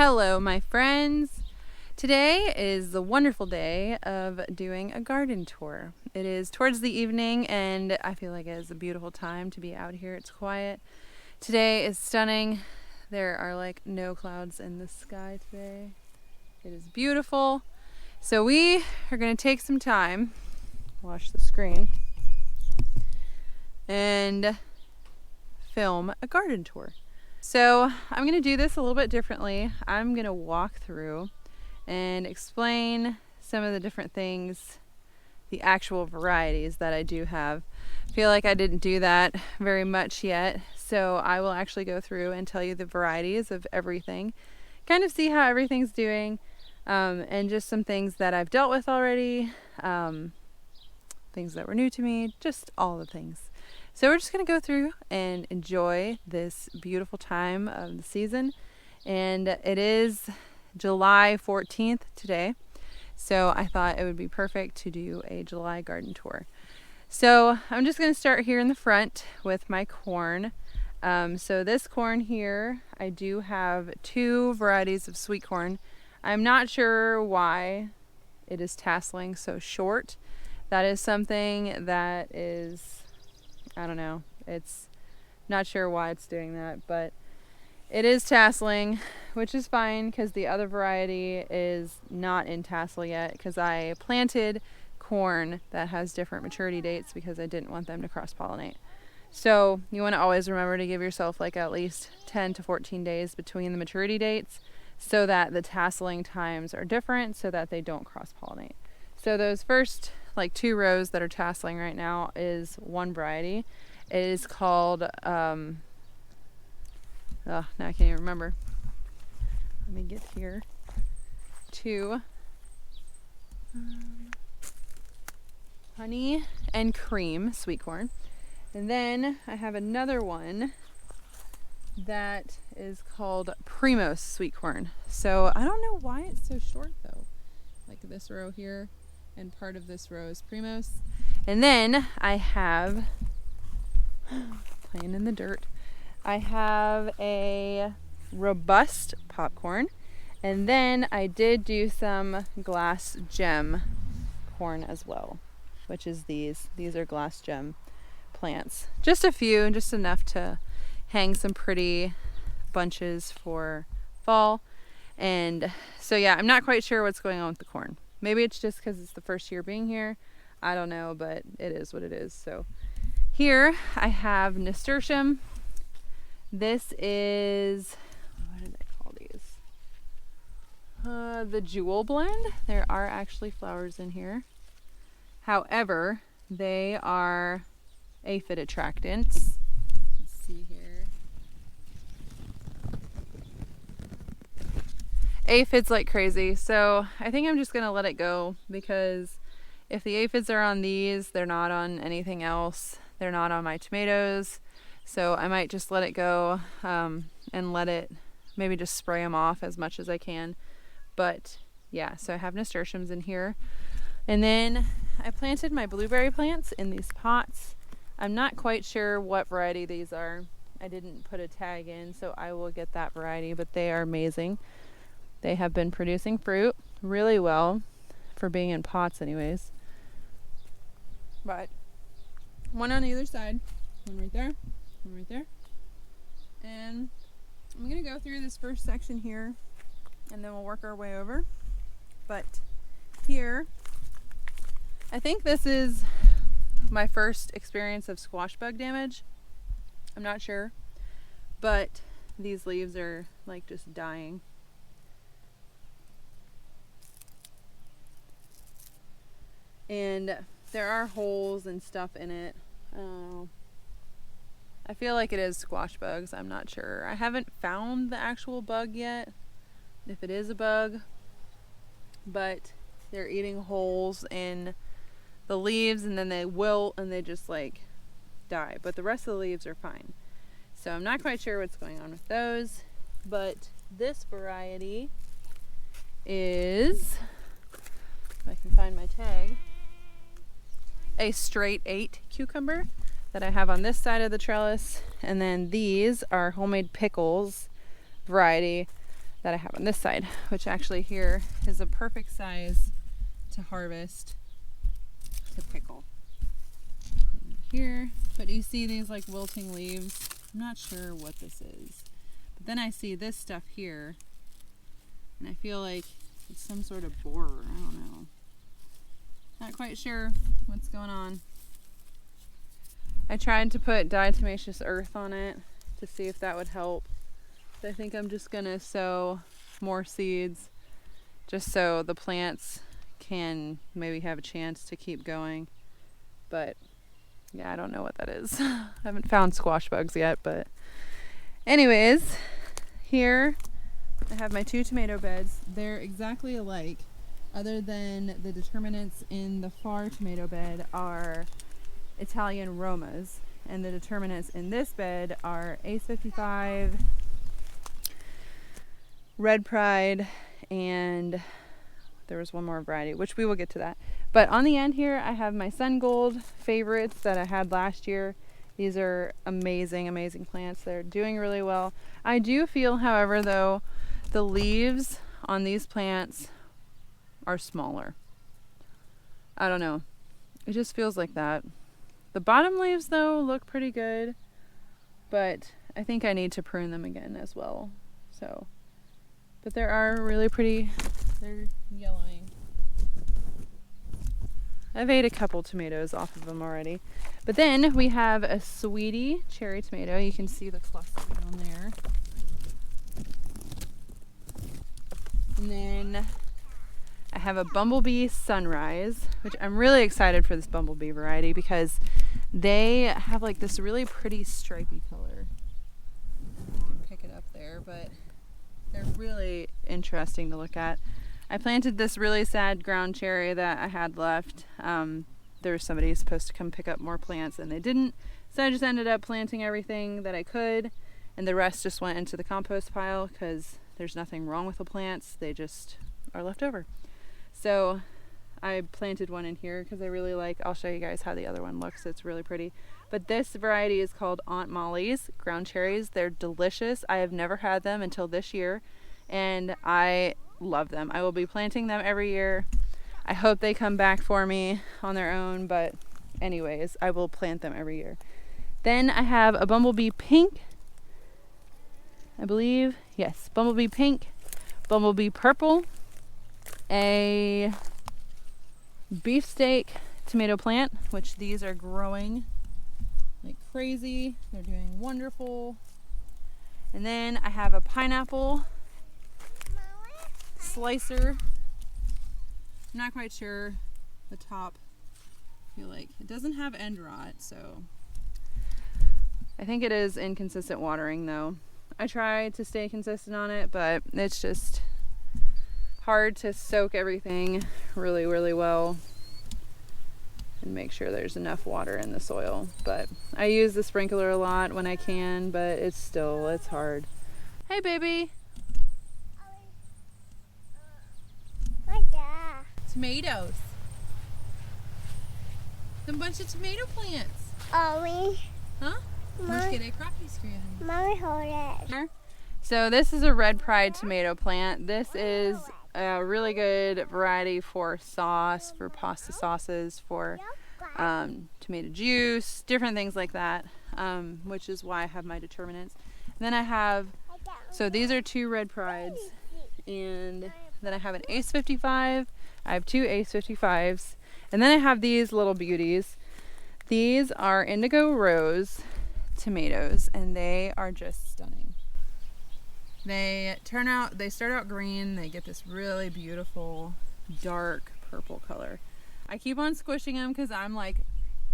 Hello, my friends. Today is the wonderful day of doing a garden tour. It is towards the evening and I feel like it is a beautiful time to be out here. It's quiet. Today is stunning. There are like no clouds in the sky today. It is beautiful. So we are going to take some time, watch the screen, and film a garden tour. So I'm going to do this a little bit differently. I'm going to walk through and explain some of the different things, the actual varieties that I do have. I feel like I didn't do that very much yet, so I will actually go through and tell you the varieties of everything, kind of see how everything's doing, and just some things that I've dealt with already, things that were new to me, just all the things. So we're just going to go through and enjoy this beautiful time of the season. And it is July 14th today. So I thought it would be perfect to do a July garden tour. So I'm just going to start here in the front with my corn. So this corn here, I do have two varieties of sweet corn. I'm not sure why it is tasseling so short. That is something that is, I don't know, it's not sure why it's doing that, but it is tasseling, which is fine because the other variety is not in tassel yet because I planted corn that has different maturity dates because I didn't want them to cross-pollinate. So you want to always remember to give yourself like at least 10 to 14 days between the maturity dates so that the tasseling times are different so that they don't cross-pollinate. So those first like two rows that are tasseling right now is one variety. It is called, now I can't even remember. Let me get here to honey and cream sweet corn. And then I have another one that is called Primos sweet corn. So I don't know why it's so short though. Like this row here. And part of this row is Primos. And then I have, playing in the dirt, I have a robust popcorn. And then I did do some glass gem corn as well, which is these. These are glass gem plants. Just a few, just enough to hang some pretty bunches for fall. And so yeah, I'm not quite sure what's going on with the corn. Maybe it's just because it's the first year being here. I don't know, but it is what it is. So here I have Nasturtium. This is, what did I call these? The Jewel Blend. There are actually flowers in here. However, they are aphid attractants. Let's see here. Aphids like crazy, so I think I'm just gonna let it go because if the aphids are on these, they're not on anything else. They're not on my tomatoes, so I might just let it go and let it maybe just spray them off as much as I can. But yeah, so I have nasturtiums in here, and then I planted my blueberry plants in these pots. I'm not quite sure what variety these are. I didn't put a tag in, so I will get that variety, but they are amazing. They have been producing fruit really well for being in pots anyways. But one on either side. One right there. One right there. And I'm going to go through this first section here and then we'll work our way over. But here, I think this is my first experience of squash bug damage. I'm not sure. But these leaves are like just dying. And there are holes and stuff in it. I feel like it is squash bugs. I'm not sure. I haven't found the actual bug yet, if it is a bug. But they're eating holes in the leaves and then they wilt and they just like die. But the rest of the leaves are fine. So I'm not quite sure what's going on with those. But this variety is, if I can find my tag, a straight 8 cucumber that I have on this side of the trellis, and then these are homemade pickles variety. that I have on this side, which actually here is a perfect size to harvest to pickle. And here, but you see these like wilting leaves. I'm not sure what this is. But then I see this stuff here, and I feel like it's some sort of borer. I don't know. Not quite sure what's going on. I tried to put diatomaceous earth on it to see if that would help. But I think I'm just gonna sow more seeds just so the plants can maybe have a chance to keep going. But yeah, I don't know what that is. I haven't found squash bugs yet, but anyways, here I have my 2 tomato beds. They're exactly alike, other than the determinants in the far tomato bed are Italian Romas, and the determinants in this bed are Ace 55, Red Pride, and there was one more variety, which we will get to that. But on the end here, I have my Sun Gold favorites that I had last year. These are amazing, amazing plants. They're doing really well. I do feel, however, though, the leaves on these plants are smaller. I don't know. It just feels like that. The bottom leaves, though, look pretty good, but I think I need to prune them again as well. So, but they are really pretty. They're yellowing. I've ate a couple tomatoes off of them already. But then we have a sweetie cherry tomato. You can see the cluster down there. And then I have a Bumblebee Sunrise, which I'm really excited for this Bumblebee variety because they have like this really pretty stripy color. You can pick it up there, but they're really interesting to look at. I planted this really sad ground cherry that I had left. There was somebody supposed to come pick up more plants and they didn't. So I just ended up planting everything that I could, and the rest just went into the compost pile because there's nothing wrong with the plants. They just are left over. So I planted one in here because I really like, I'll show you guys how the other one looks. It's really pretty. But this variety is called Aunt Molly's ground cherries. They're delicious. I have never had them until this year, and I love them. I will be planting them every year. I hope they come back for me on their own, but anyways, I will plant them every year. Then I have a Bumblebee Pink, I believe. Yes, Bumblebee Pink, Bumblebee Purple, a beefsteak tomato plant, which these are growing like crazy. They're doing wonderful. And then I have a pineapple slicer. I'm not quite sure the top. I feel like it doesn't have end rot, so I think it is inconsistent watering though. I try to stay consistent on it, but it's just hard to soak everything really, really well and make sure there's enough water in the soil. But I use the sprinkler a lot when I can, but it's hard. Hey baby! Tomatoes. A bunch of tomato plants. Mommy. Huh? Mommy. Mommy, hold it. So this is a Red Pride tomato plant. This is a really good variety for sauce, for pasta sauces, for tomato juice, different things like that, which is why I have my determinants. And then I have, so these are 2 Red Prides, and then I have an Ace 55. I have 2 Ace 55s, and then I have these little beauties. These are Indigo Rose tomatoes, and they are just stunning. They start out green, they get this really beautiful dark purple color. I keep on squishing them because I'm like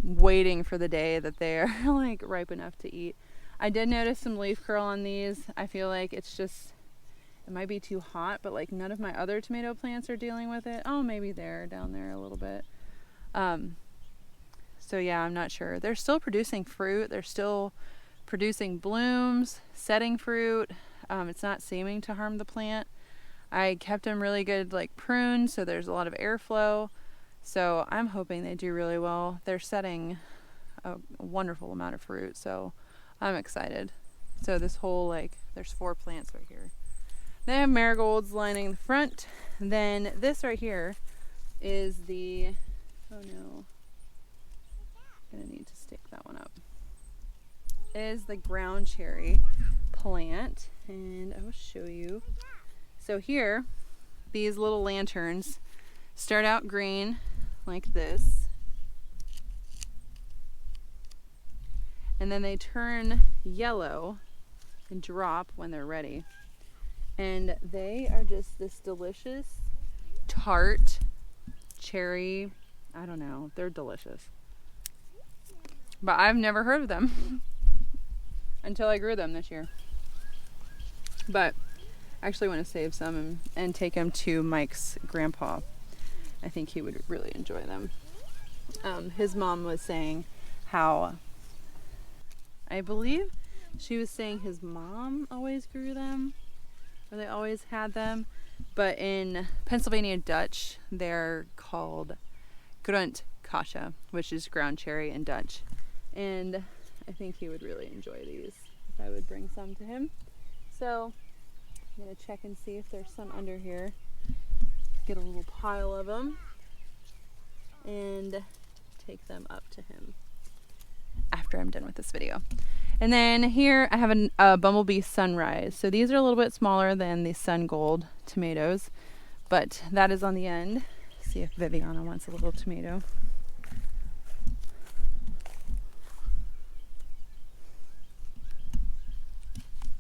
waiting for the day that they're like ripe enough to eat. I did notice some leaf curl on these. I feel like it might be too hot, but like none of my other tomato plants are dealing with it. Oh, maybe they're down there a little bit. So yeah, I'm not sure. They're still producing fruit. They're still producing blooms, setting fruit. It's not seeming to harm the plant. I kept them really good, like pruned, so there's a lot of airflow. So I'm hoping they do really well. They're setting a wonderful amount of fruit, so I'm excited. So this whole, like, there's 4 plants right here. They have marigolds lining the front. And then this right here is the, oh no, gonna need to stick that one up. Is the ground cherry plant, and I will show you. So here, these little lanterns start out green like this, and then they turn yellow and drop when they're ready. And they are just this delicious tart cherry, I don't know, they're delicious. But I've never heard of them until I grew them this year. But I actually want to save some and take them to Mike's grandpa. I think he would really enjoy them. His mom was saying how, I believe she was saying his mom always grew them, or they always had them. But in Pennsylvania Dutch, they're called Grundkasha, which is ground cherry in Dutch. And I think he would really enjoy these if I would bring some to him. So I'm gonna check and see if there's some under here. Get a little pile of them and take them up to him after I'm done with this video. And then here I have a Bumblebee Sunrise. So these are a little bit smaller than the Sun Gold tomatoes, but that is on the end. See if Viviana wants a little tomato.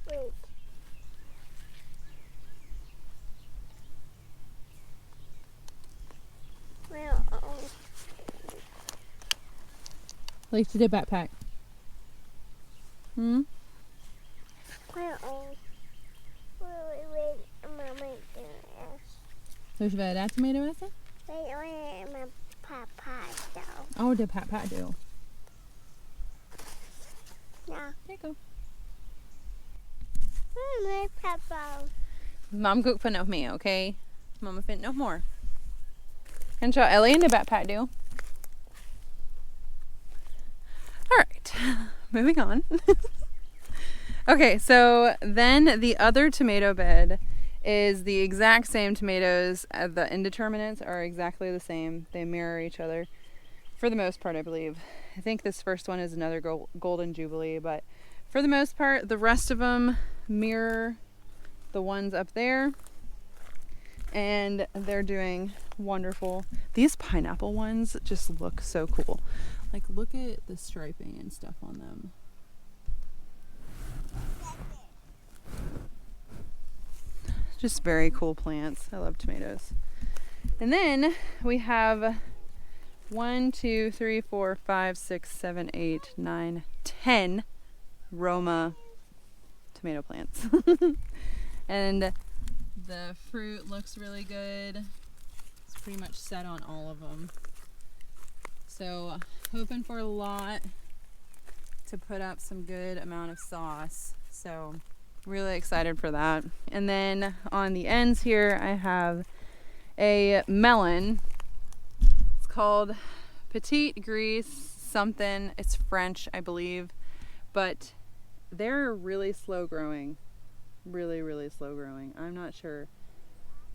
Wait. Well, Like to the backpack. Hmm? wait, Mama, There's that tomato, is it? wait, my papa, though. Oh, the pat do. No, There you go. my papa. Mom cook for no me, okay? Mama fin no more. And show Ellie in the backpack do. Alright, moving on. Okay, so then the other tomato bed is the exact same tomatoes. The indeterminates are exactly the same. They mirror each other for the most part, I believe. I think this first one is another Golden Jubilee, but for the most part, the rest of them mirror the ones up there. And they're doing wonderful. These pineapple ones just look so cool. Like, look at the striping and stuff on them. Just very cool plants. I love tomatoes. And then we have 1, 2, 3, 4, 5, 6, 7, 8, 9, 10 Roma tomato plants. And the fruit looks really good. It's pretty much set on all of them. So hoping for a lot to put up some good amount of sauce. So really excited for that. And then on the ends here I have a melon. It's called Petite Grise something. It's French, I believe, but they're really slow growing. Really slow growing. I'm not sure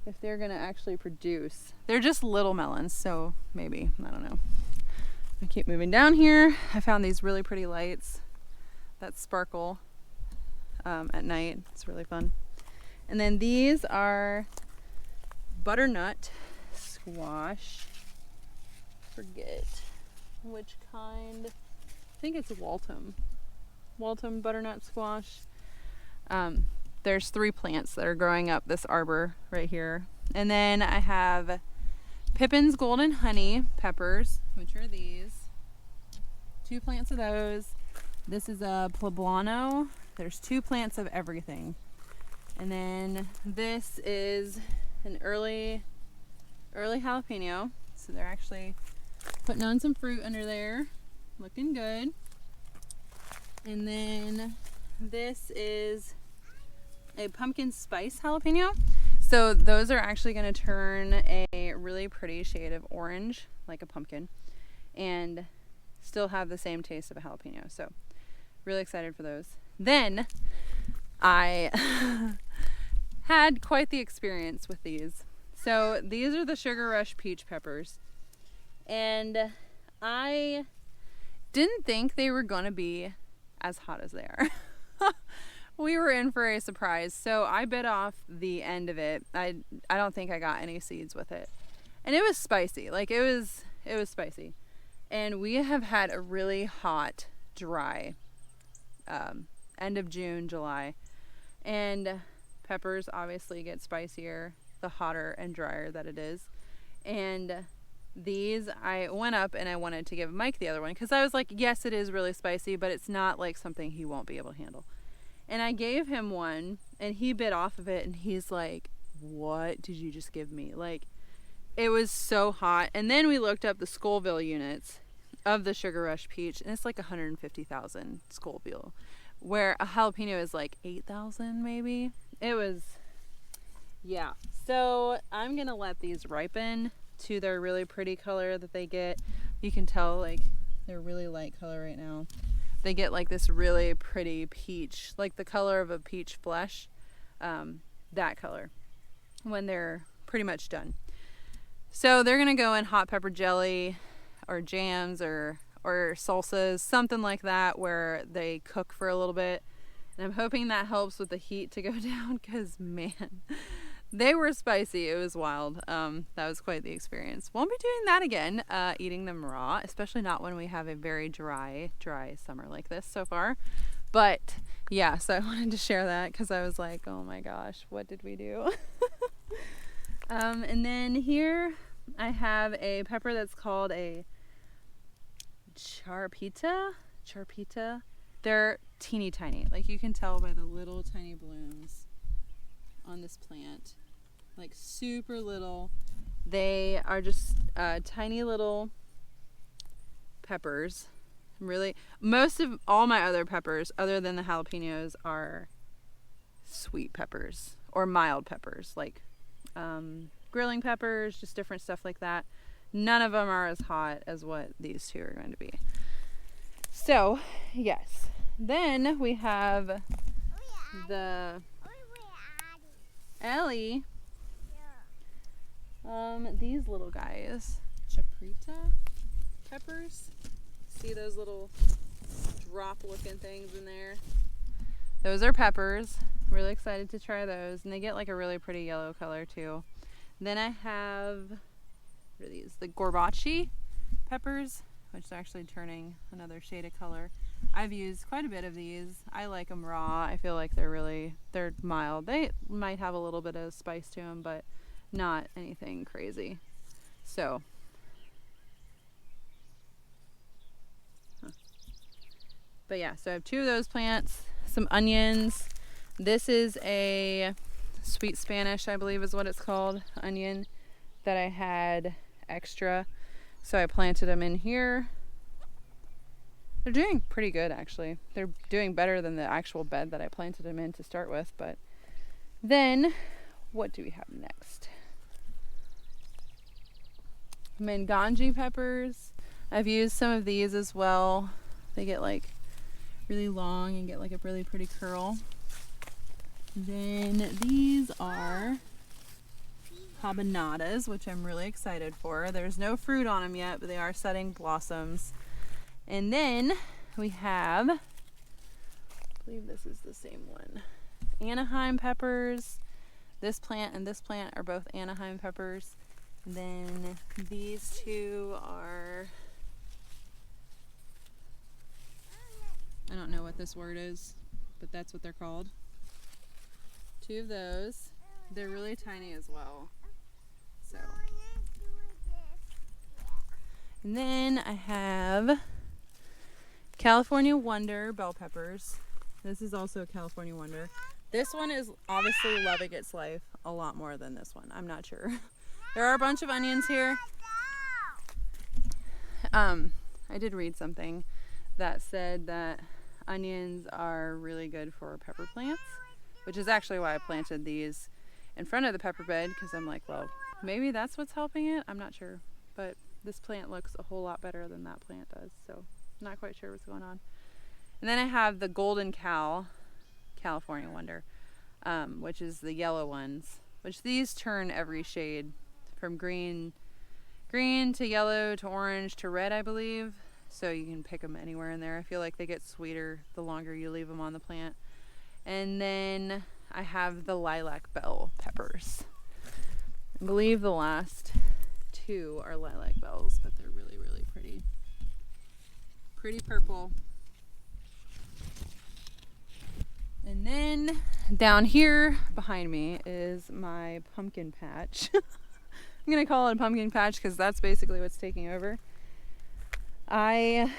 if they're gonna actually produce. They're just little melons, so maybe, I don't know. I keep moving down here. I found these really pretty lights that sparkle at night. It's really fun. And then these are butternut squash. Forget which kind. I think it's Waltham butternut squash. There's 3 plants that are growing up this arbor right here. And then I have Pippin's Golden Honey Peppers, which are these. 2 plants of those. This is a poblano. There's 2 plants of everything. And then this is an early jalapeno. So they're actually putting on some fruit under there. Looking good. And then this is a pumpkin spice jalapeno. So those are actually going to turn a really pretty shade of orange, like a pumpkin, and still have the same taste of a jalapeno. So really excited for those. Then I had quite the experience with these. So these are the Sugar Rush peach peppers. And I didn't think they were going to be as hot as they are. We were in for a surprise. So I bit off the end of it. I don't think I got any seeds with it. And it was spicy. Like it was spicy. And we have had a really hot, dry end of June, July. And peppers obviously get spicier the hotter and drier that it is. And these, I went up and I wanted to give Mike the other one because I was like, yes, it is really spicy, but it's not like something he won't be able to handle. And I gave him one and he bit off of it and he's like, what did you just give me? Like, it was so hot. And then we looked up the Scoville units of the Sugar Rush peach and it's like 150,000 Scoville, where a jalapeno is like 8,000 maybe. It was, yeah. So I'm gonna let these ripen to their really pretty color that they get. You can tell like they're really light color right now. They get like this really pretty peach, like the color of a peach flesh, that color, when they're pretty much done. So they're gonna go in hot pepper jelly or jams or salsas, something like that, where they cook for a little bit. And I'm hoping that helps with the heat to go down because, man, they were spicy. It was wild. That was quite the experience. Won't be doing that again, eating them raw, especially not when we have a very dry summer like this so far. But yeah, so I wanted to share that because I was like, oh my gosh, what did we do? And then here I have a pepper that's called a Cherries. They're teeny tiny. Like you can tell by the little tiny blooms on this plant. Like super little. They are just tiny little peppers. Really, most of all my other peppers, other than the jalapenos, are sweet peppers or mild peppers, like grilling peppers, just different stuff like that. None of them are as hot as what these two are going to be. So, yes. Then we have the Ellie. These little guys, Chaprita peppers. See those little drop-looking things in there? Those are peppers. Really excited to try those, and they get like a really pretty yellow color too. Then I have, what are these? The Gorbachev Peppers, which is actually turning another shade of color. I've used quite a bit of these. I like them raw. I feel like they're mild. They might have a little bit of spice to them, but not anything crazy. So, but yeah, so I have two of those plants, some onions. This is a sweet Spanish, I believe is what it's called, onion that I had extra. So I planted them in here. They're doing pretty good, actually. They're doing better than the actual bed that I planted them in to start with. But then, what do we have next? Manganji peppers. I've used some of these as well. They get like really long and get like a really pretty curl. Then these are habanadas, which I'm really excited for. There's no fruit on them yet, but they are setting blossoms. And then we have, I believe this is the same one, Anaheim peppers. This plant and this plant are both Anaheim peppers. And then these two are, I don't know what this word is, but that's what they're called. Two of those. They're really tiny as well. So. And then I have California Wonder bell peppers. This is also a California Wonder. This one is obviously loving its life a lot more than this one. I'm not sure. There are a bunch of onions here. I did read something that said that onions are really good for pepper plants, which is actually why I planted these in front of the pepper bed, because I'm like, well, maybe that's what's helping it. I'm not sure, but this plant looks a whole lot better than that plant does, so I'm not quite sure what's going on. And then I have the Golden Cow California Wonder. which is the yellow ones, which these turn every shade from green to yellow to orange to red, I believe. So you can pick them anywhere in there. I feel like they get sweeter the longer you leave them on the plant. And then I have the lilac bell peppers. I believe the last two are lilac bells, but they're really, really pretty. Pretty purple. And then down here behind me is my pumpkin patch. I'm gonna call it a pumpkin patch because that's basically what's taking over. I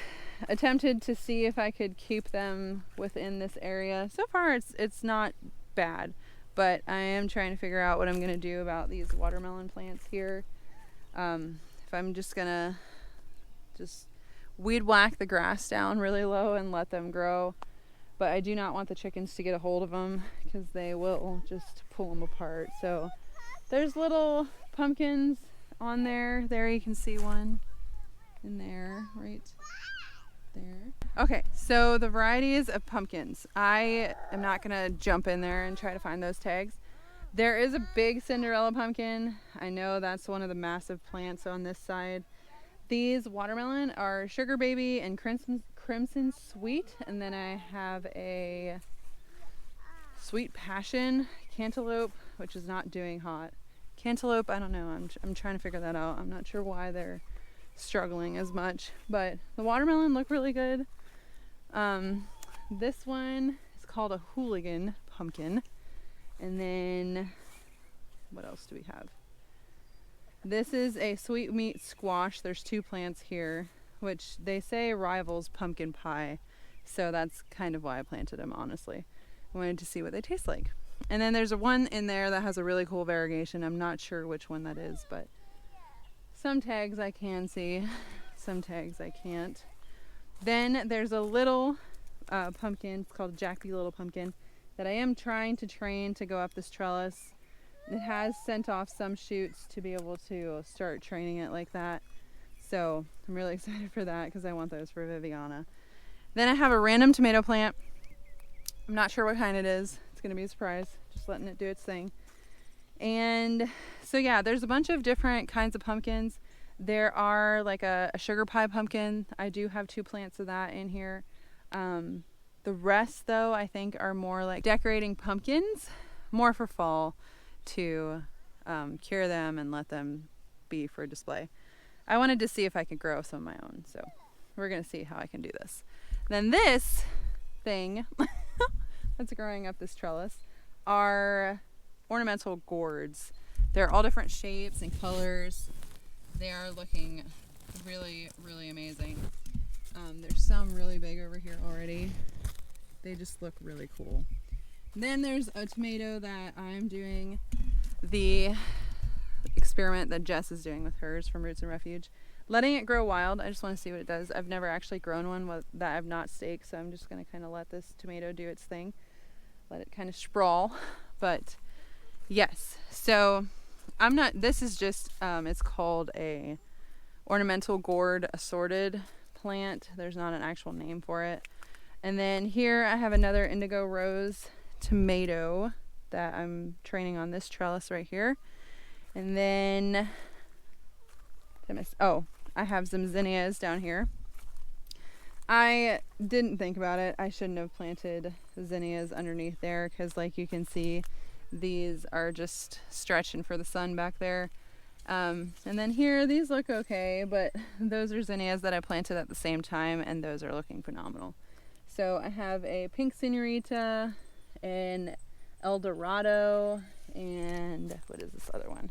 attempted to see if I could keep them within this area. So far it's not bad, but I am trying to figure out what I'm gonna do about these watermelon plants here. If I'm just gonna weed whack the grass down really low and let them grow, but I do not want the chickens to get a hold of them because they will just pull them apart. So there's little pumpkins on there. There you can see one in there, right there. Okay, so the varieties of pumpkins. I am not gonna jump in there and try to find those tags. There is a big Cinderella pumpkin. I know that's one of the massive plants on this side. These watermelon are Sugar Baby and Crimson Sweet, and then I have a Sweet Passion Cantaloupe, which is not doing hot. Cantaloupe, I don't know. I'm trying to figure that out. I'm not sure why they're struggling as much, but the watermelon look really good. This one is called a Hooligan pumpkin, and then what else do we have? This is a sweet meat squash. There's two plants here, which they say rivals pumpkin pie, so that's kind of why I planted them, honestly. I wanted to see what they taste like. And then there's a one in there that has a really cool variegation. I'm not sure which one that is, but some tags I can see, some tags I can't. Then there's a little pumpkin. It's called Jack B. Little Pumpkin that I am trying to train to go up this trellis. It has sent off some shoots to be able to start training it like that. So I'm really excited for that because I want those for Viviana. Then I have a random tomato plant. I'm not sure what kind it is. It's going to be a surprise. Just letting it do its thing. And so yeah, there's a bunch of different kinds of pumpkins. There are like a sugar pie pumpkin. I do have two plants of that in here. The rest though, I think are more like decorating pumpkins, more for fall to cure them and let them be for display. I wanted to see if I could grow some of my own, so we're going to see how I can do this. Then this thing that's growing up this trellis are Ornamental Gourds. They're all different shapes and colors. They are looking really, really amazing. There's some really big over here already. They just look really cool. Then there's a tomato that I'm doing the experiment that Jess is doing with hers from Roots and Refuge. Letting it grow wild. I just want to see what it does. I've never actually grown one that I've not staked, so I'm just going to kind of let this tomato do its thing. Let it kind of sprawl. But yes, so this is just, it's called a Ornamental Gourd assorted plant. There's not an actual name for it. And then here I have another Indigo Rose tomato that I'm training on this trellis right here. And then I have some zinnias down here. I didn't think about it. I shouldn't have planted zinnias underneath there because like you can see these are just stretching for the sun back there. And then here these look okay, but those are zinnias that I planted at the same time and those are looking phenomenal. So I have a pink senorita, an El Dorado, and what is this other one?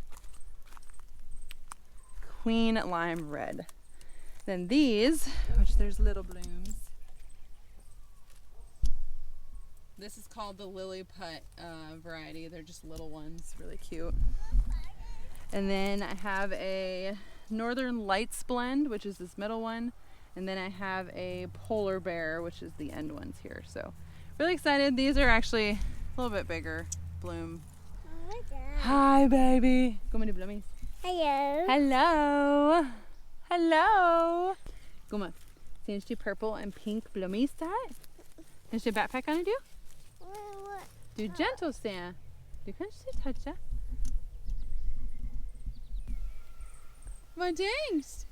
Queen Lime Red. Then these, which there's little blooms. This is called the Lily Put variety. They're just little ones, really cute. And then I have a Northern Lights blend, which is this middle one. And then I have a Polar Bear, which is the end ones here. So really excited. These are actually a little bit bigger bloom. Oh my God. Hi, baby. Kom maar, blummies. Hello. Hello. Hello. Kom maar. Zijn die purple and pink blummies daar? Is je backpack aan het doen? What? Du gentle, Sam. Du kannst sie touchen. Wat denkst?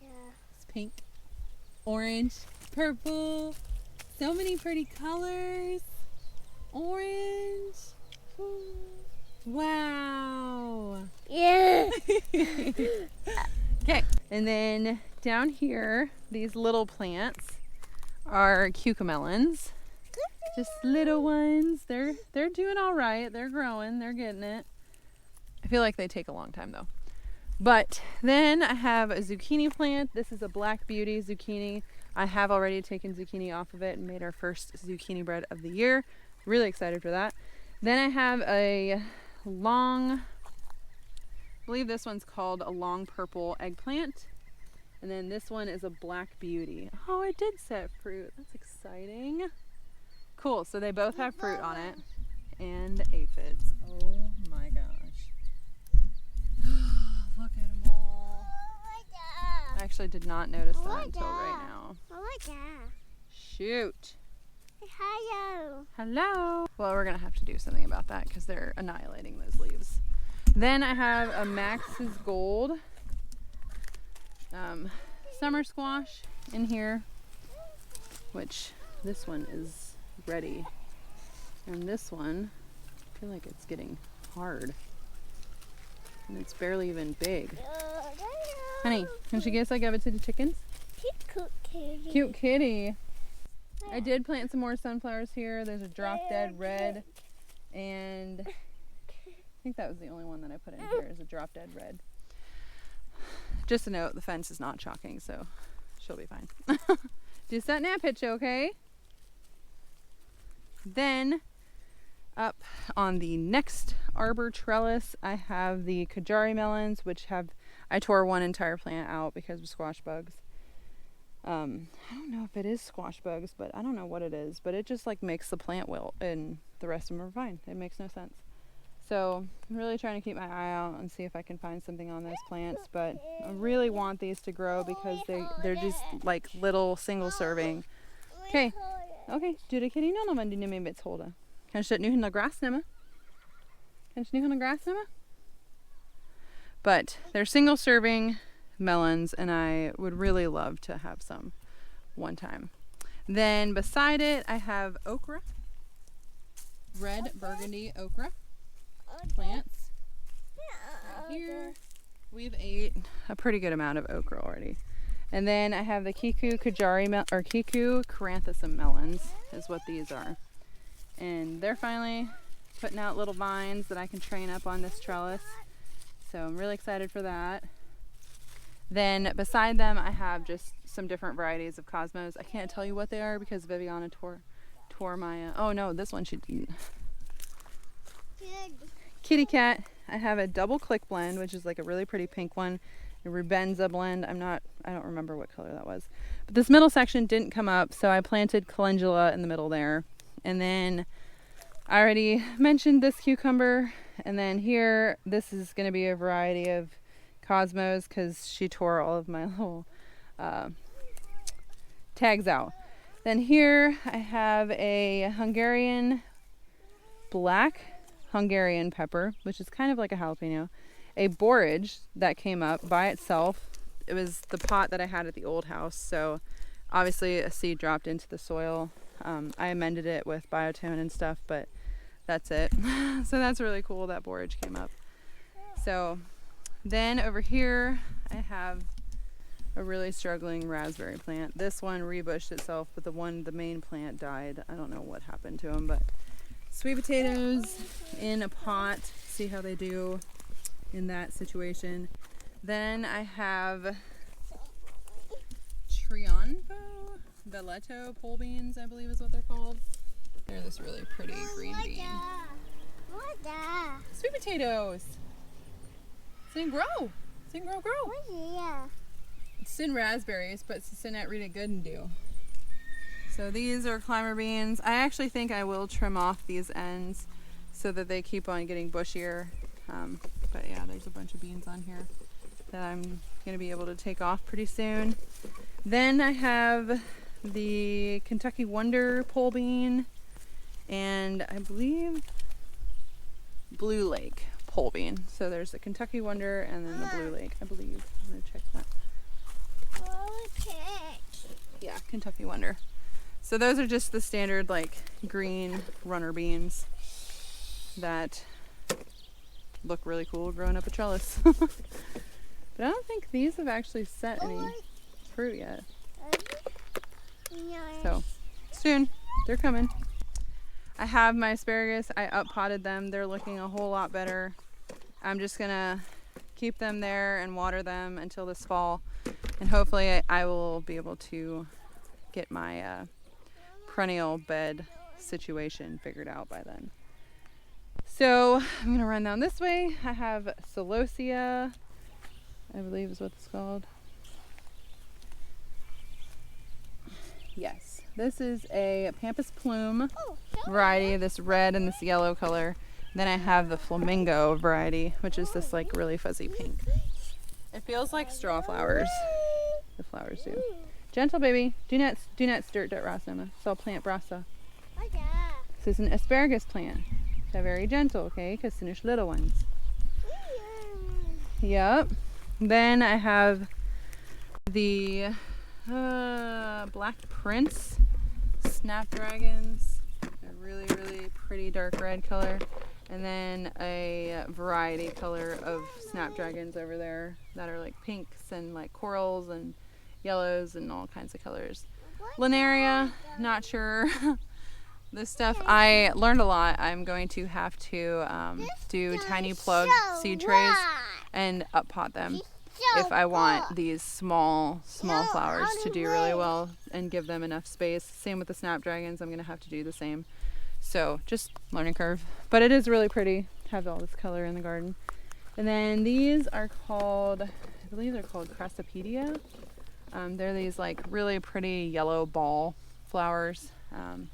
Ja. It's pink, orange, purple. So many pretty colors. Orange. Wow. Yeah. Okay. And then down here, these little plants are cucamelons. Just little ones. They're doing all right. They're growing. They're getting it. I feel like they take a long time though. But then I have a zucchini plant. This is a Black Beauty zucchini. I have already taken zucchini off of it and made our first zucchini bread of the year. Really excited for that. Then I have a long, I believe this one's called a long purple eggplant. And then this one is a Black Beauty. Oh, it did set fruit. That's exciting. Cool, so they both have fruit on it. And aphids. Oh my gosh. Look at them all. I actually did not notice that until right now. Oh my god. Shoot. Hello. Hello. Well, we're gonna have to do something about that because they're annihilating those leaves. Then I have a Max's Gold summer squash in here, which this one is ready. And this one, I feel like it's getting hard. And it's barely even big. Honey, can she guess I gave it to the chickens? Cute kitty. Cute kitty. I did plant some more sunflowers here. There's a drop dead red, and I think that was the only one that I put in here is a drop dead red. Just a note, the fence is not shocking, so she'll be fine. Just that nap hitch, okay? Then up on the next arbor trellis, I have the Kajari Melons, which I tore one entire plant out because of squash bugs. I don't know if it is squash bugs, but I don't know what it is, but it just like makes the plant wilt and the rest of them are fine. It makes no sense. So I'm really trying to keep my eye out and see if I can find something on those plants, but I really want these to grow because they're just like little single serving. Okay. Okay, du kitty någon av dina med betshålda. Kanske nu hinner gräs nämma. Kanske nu hinner gräs nämma. But they're single serving melons, and I would really love to have some one time. Then beside it, I have okra, red burgundy okra plants. Right here, we've ate a pretty good amount of okra already. And then I have the Kiku Caranthisum melons is what these are. And they're finally putting out little vines that I can train up on this trellis. So I'm really excited for that. Then beside them, I have just some different varieties of cosmos. I can't tell you what they are because Viviana tore my, oh no, this one she didn't. Kitty cat. I have a double click blend, which is like a really pretty pink one. A Rubenza blend. I don't remember what color that was. But this middle section didn't come up, so I planted calendula in the middle there. And then I already mentioned this cucumber. And then here, this is going to be a variety of cosmos because she tore all of my little tags out. Then here I have a black Hungarian pepper, which is kind of like a jalapeno. A borage that came up by itself. It was the pot that I had at the old house, so obviously a seed dropped into the soil. I amended it with biotone and stuff, but that's it. So that's really cool that borage came up. So then over here I have a really struggling raspberry plant. This one rebushed itself, but the main plant died. I don't know what happened to them, but sweet potatoes in a pot. See how they do in that situation. Then I have Trionvo, Veletto pole beans, I believe is what they're called. They're this really pretty green bean. Sweet potatoes. Sin grow. Sin grow. Sin raspberries, but sin at really good and do. So these are climber beans. I actually think I will trim off these ends so that they keep on getting bushier. But yeah, there's a bunch of beans on here that I'm going to be able to take off pretty soon. Then I have the Kentucky Wonder pole bean and I believe Blue Lake pole bean. So there's the Kentucky Wonder and then the Blue Lake, I believe. I'm gonna check that. Yeah, Kentucky Wonder. So those are just the standard like green runner beans that look really cool growing up a trellis. But I don't think these have actually set any fruit yet. So soon, they're coming. I have my asparagus. I up-potted them. They're looking a whole lot better. I'm just gonna keep them there and water them until this fall. And hopefully I will be able to get my perennial bed situation figured out by then. So I'm gonna run down this way. I have celosia, I believe is what it's called. Yes, this is a Pampas Plume variety, this red and this yellow color. Then I have the Flamingo variety, which is this like really fuzzy pink. It feels like straw flowers. The flowers do. Gentle, baby. Do not stir that rasnama. So plant brasa. This is an asparagus plant. So very gentle, okay? Because there's little ones. Yep. Then I have the Black Prince Snapdragons. A really, really pretty dark red color. And then a variety color of Snapdragons over there that are like pinks and like corals and yellows and all kinds of colors. Linaria, not sure. This stuff, I learned a lot. I'm going to have to do tiny plug seed trays and up pot them if I want these small flowers to do really well and give them enough space. Same with the Snapdragons, I'm going to have to do the same. So just learning curve, but it is really pretty to have all this color in the garden. And then these are called, I believe they're called Cressipedia. They're these like really pretty yellow ball flowers.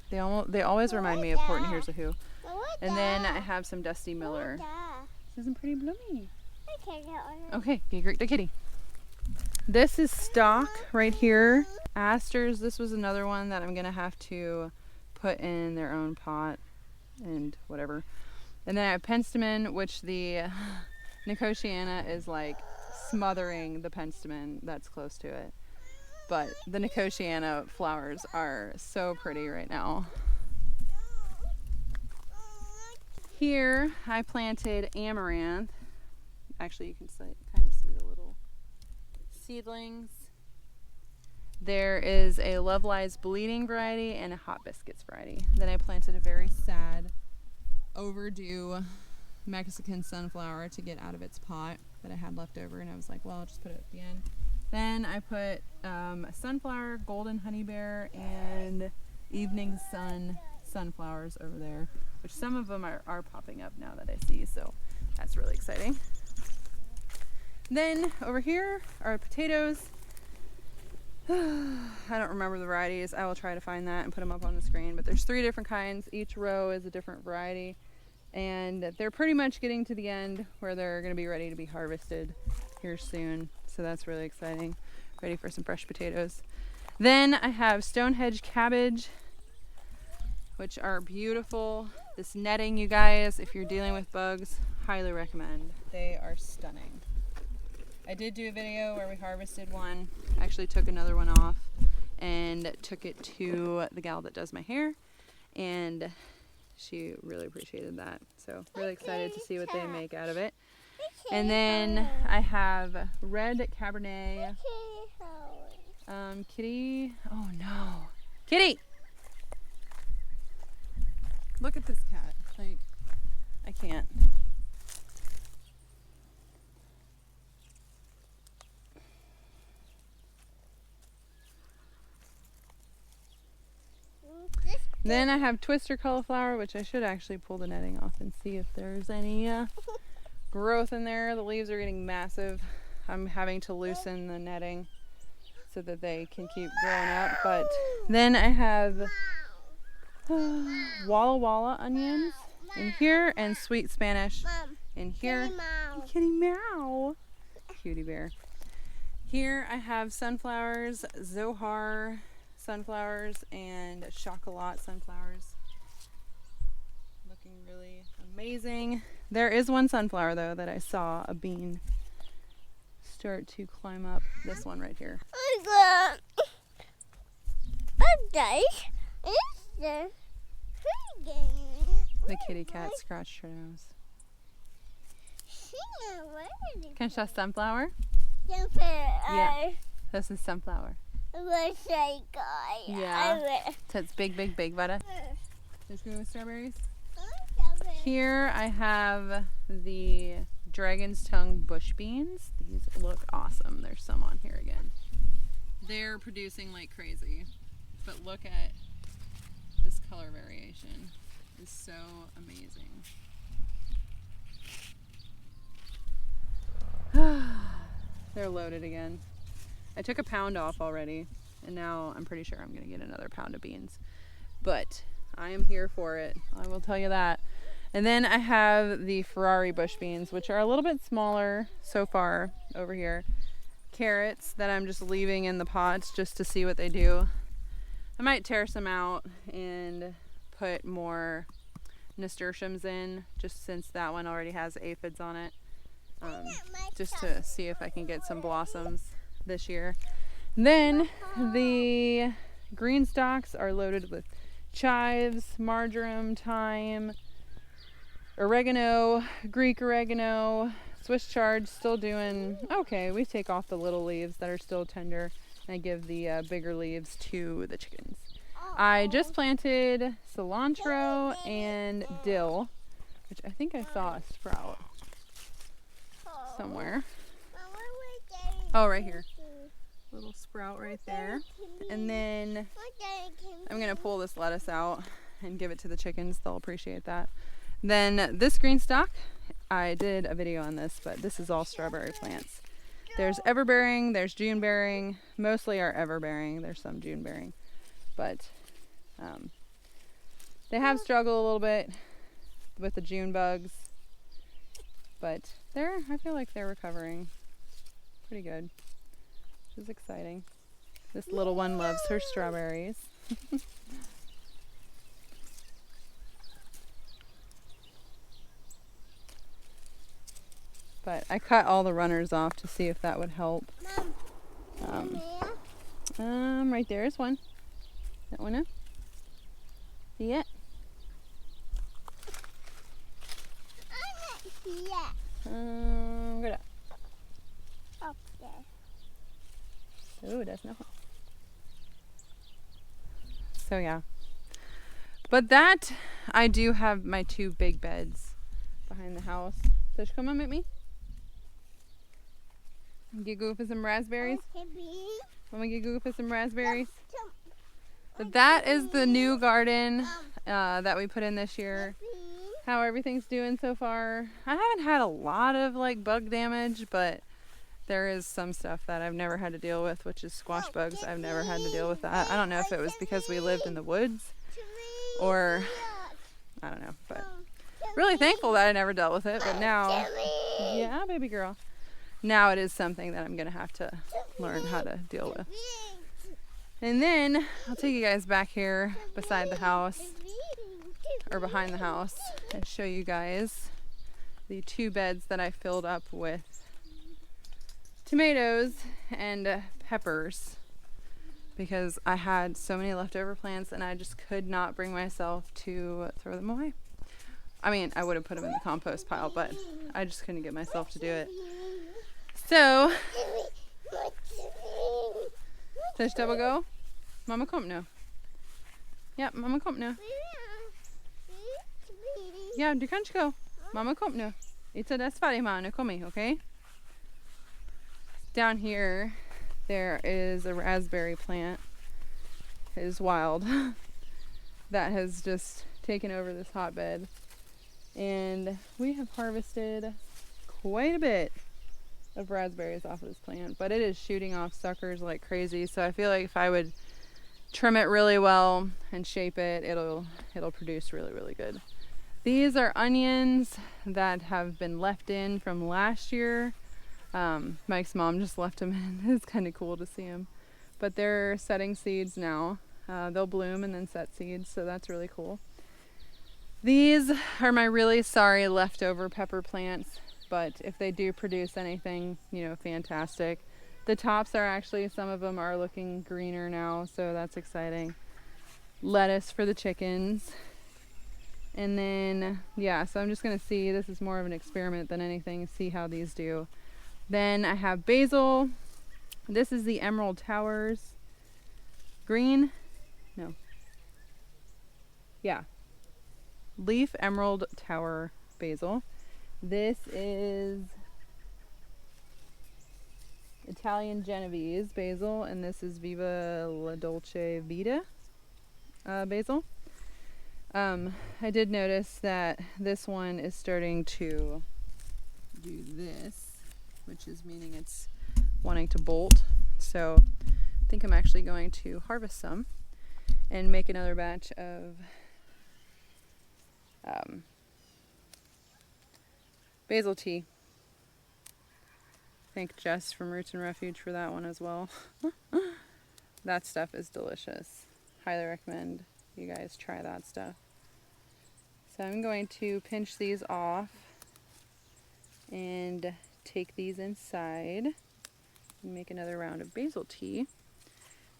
They always remind me of Horton Hears a Who. And then I have some Dusty Miller. This isn't pretty bloomy. Okay, get great to kitty. This is stock right here. Asters, this was another one that I'm gonna have to put in their own pot and whatever. And then I have penstemon, which the Nicotiana is like smothering the penstemon that's close to it. But the Nicotiana flowers are so pretty right now. Here I planted Amaranth. Actually, you can kind of see the little seedlings. There is a Love Lies Bleeding variety and a Hot Biscuits variety. Then I planted a very sad, overdue Mexican sunflower to get out of its pot that I had left over, and I was like, well, I'll just put it at the end. Then I put a sunflower, golden honey bear, and evening sun sunflowers over there, which some of them are popping up now that I see, so that's really exciting. Then over here are potatoes. I don't remember the varieties. I will try to find that and put them up on the screen, but there's 3 different kinds. Each row is a different variety, and they're pretty much getting to the end where they're going to be ready to be harvested here soon. So that's really exciting. Ready for some fresh potatoes. Then I have Stonehedge Cabbage, which are beautiful. This netting, you guys, if you're dealing with bugs, highly recommend. They are stunning. I did do a video where we harvested one. Actually took another one off and took it to the gal that does my hair, and she really appreciated that. So really excited to see what they make out of it. And then I have red Cabernet. Kitty. Oh no. Kitty! Look at this cat. Like, I can't. Then I have Twister cauliflower, which I should actually pull the netting off and see if there's any growth in there. The leaves are getting massive. I'm having to loosen the netting so that they can keep growing up. But then I have Walla Walla onions in here and sweet Spanish in here. Kitty meow. Cutie bear. Here I have sunflowers, Zohar sunflowers, and chocolat sunflowers. amazing. There is one sunflower though that I saw a bean start to climb up. This one right here. The kitty cat scratched her nose. Can I show sunflower? Yeah. This is sunflower. Yeah. So it's big, big, big, butter. Let's go with strawberries. Here I have the dragon's tongue bush beans. These look awesome. There's some on here again. They're producing like crazy. But look at this color variation. It's so amazing. They're loaded again. I took a pound off already, and now I'm pretty sure I'm going to get another pound of beans. But I am here for it. I will tell you that. And then I have the Ferrari bush beans, which are a little bit smaller so far over here. Carrots that I'm just leaving in the pots just to see what they do. I might tear some out and put more nasturtiums in, just since that one already has aphids on it. Just to see if I can get some blossoms this year. And then the green stalks are loaded with chives, marjoram, thyme, oregano, Greek oregano, Swiss chard, still doing okay. We take off the little leaves that are still tender and I give the bigger leaves to the chickens. I just planted cilantro and dill, which I think I saw a sprout somewhere. Oh, right here. Little sprout right there. And then I'm going to pull this lettuce out and give it to the chickens. They'll appreciate that. Then this green stalk, I did a video on this, but this is all strawberry plants. There's everbearing, there's June-bearing. Mostly are everbearing. There's some June-bearing. But they have struggled a little bit with the June bugs. But I feel like they're recovering pretty good. Which is exciting. This little one loves her strawberries. But I cut all the runners off to see if that would help. Right there is one. That one up? See it? Good. Up there. Oh, that's not. So yeah. But that, I do have my two big beds behind the house. So come on with me. Get go for some raspberries. Want me to get go for some raspberries? But that is the new garden that we put in this year. How everything's doing so far. I haven't had a lot of like bug damage, but there is some stuff that I've never had to deal with, which is squash bugs. I've never had to deal with that. I don't know if it was because we lived in the woods or I don't know, but really thankful that I never dealt with it. But now, yeah, baby girl. Now it is something that I'm gonna have to learn how to deal with. And then I'll take you guys back here beside the house or behind the house and show you guys the two beds that I filled up with tomatoes and peppers because I had so many leftover plants and I just could not bring myself to throw them away. I mean, I would have put them in the compost pile, but I just couldn't get myself to do it. So, soll double go? Mama kommt nu. Ja, Mama kommt nu. Ja, du kannst gå. Mama kommt nu. It's a that's färdig man. Nu kommer jag, okay? Down here, there is a raspberry plant. It is wild. That has just taken over this hotbed. And we have harvested quite a bit of raspberries off of this plant, but it is shooting off suckers like crazy. So I feel like if I would trim it really well and shape it, it'll produce really, really good. These are onions that have been left in from last year. Mike's mom just left them in. It's kind of cool to see them, but they're setting seeds now. They'll bloom and then set seeds, so that's really cool. These are my really sorry leftover pepper plants, but if they do produce anything, fantastic. The tops are actually, some of them are looking greener now, so that's exciting. Lettuce for the chickens. And then, yeah, so I'm just going to see, this is more of an experiment than anything, see how these do. Then I have basil. This is the Emerald Towers. Green? No. Yeah. Leaf Emerald Tower basil. This is Italian Genovese basil, and this is Viva la Dolce Vita basil. I did notice that this one is starting to do this, which is meaning it's wanting to bolt. So I think I'm actually going to harvest some and make another batch of basil tea. Thank Jess from Roots and Refuge for that one as well. That stuff is delicious. Highly recommend you guys try that stuff. So I'm going to pinch these off and take these inside and make another round of basil tea.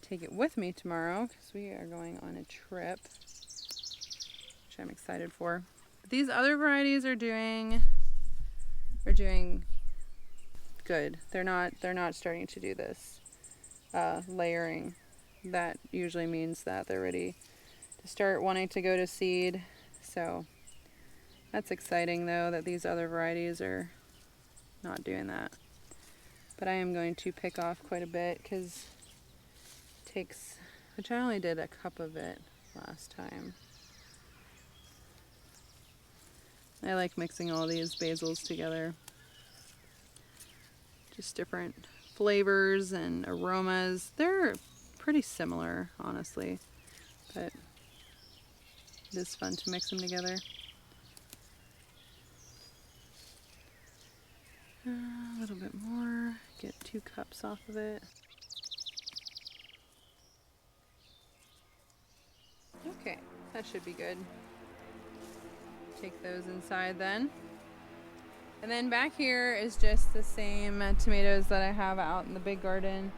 Take it with me tomorrow because we are going on a trip, which I'm excited for. These other varieties are doing good. They're not starting to do this layering. That usually means that they're ready to start wanting to go to seed. So that's exciting though, that these other varieties are not doing that. But I am going to pick off quite a bit because it takes, which I only did a cup of it last time. I like mixing all these basils together. Just different flavors and aromas. They're pretty similar, honestly, but it is fun to mix them together. A little bit more, get 2 cups off of it. Okay, that should be good. Take those inside then. And then back here is just the same tomatoes that I have out in the big garden.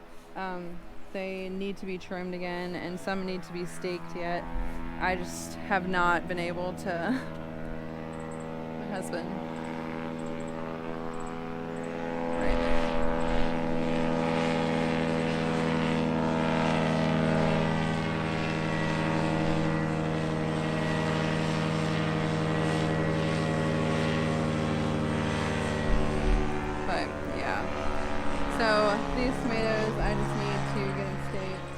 They need to be trimmed again, and some need to be staked yet. I just have not been able to. My husband. Right there. But yeah. So these tomatoes, I just need to get them staked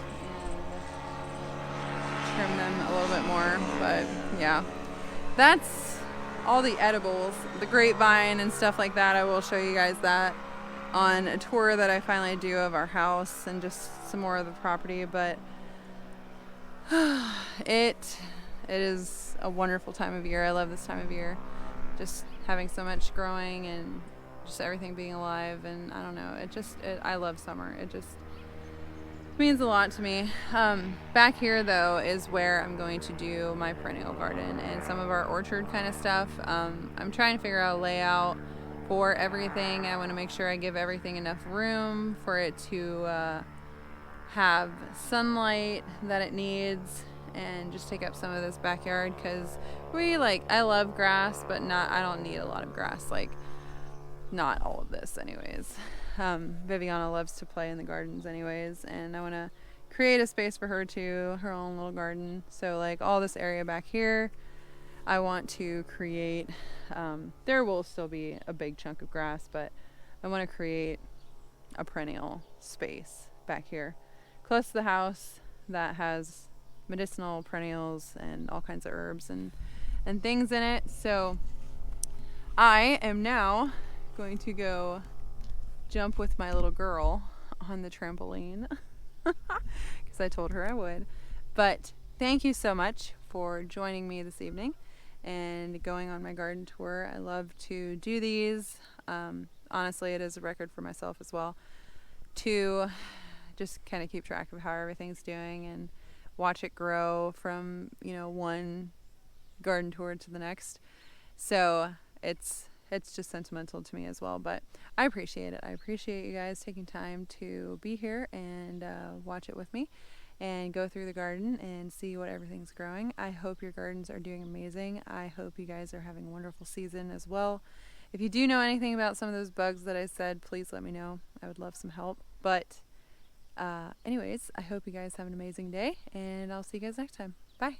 and trim them a little bit more. But yeah, that's all the edibles. The grapevine and stuff like that, I will show you guys that on a tour that I finally do of our house and just some more of the property. But it is a wonderful time of year. I love this time of year. Just having so much growing and just everything being alive, and I don't know, I love summer. It just means a lot to me. Back here though is where I'm going to do my perennial garden and some of our orchard kind of stuff. I'm trying to figure out a layout for everything. I want to make sure I give everything enough room for it to have sunlight that it needs, and just take up some of this backyard because I love grass, but I don't need a lot of grass, like not all of this anyways. Viviana loves to play in the gardens anyways, and I want to create a space for her too, her own little garden. So like all this area back here, I want to create, there will still be a big chunk of grass, but I want to create a perennial space back here close to the house that has medicinal perennials and all kinds of herbs and things in it. So I am now going to go jump with my little girl on the trampoline because I told her I would. But thank you so much for joining me this evening and going on my garden tour. I love to do these. Honestly, it is a record for myself as well to just kind of keep track of how everything's doing and watch it grow from one garden tour to the next. So it's just sentimental to me as well, but I appreciate it. I appreciate you guys taking time to be here and watch it with me and go through the garden and see what everything's growing. I hope your gardens are doing amazing. I hope you guys are having a wonderful season as well. If you do know anything about some of those bugs that I said, please let me know. I would love some help. But anyways, I hope you guys have an amazing day, and I'll see you guys next time. Bye.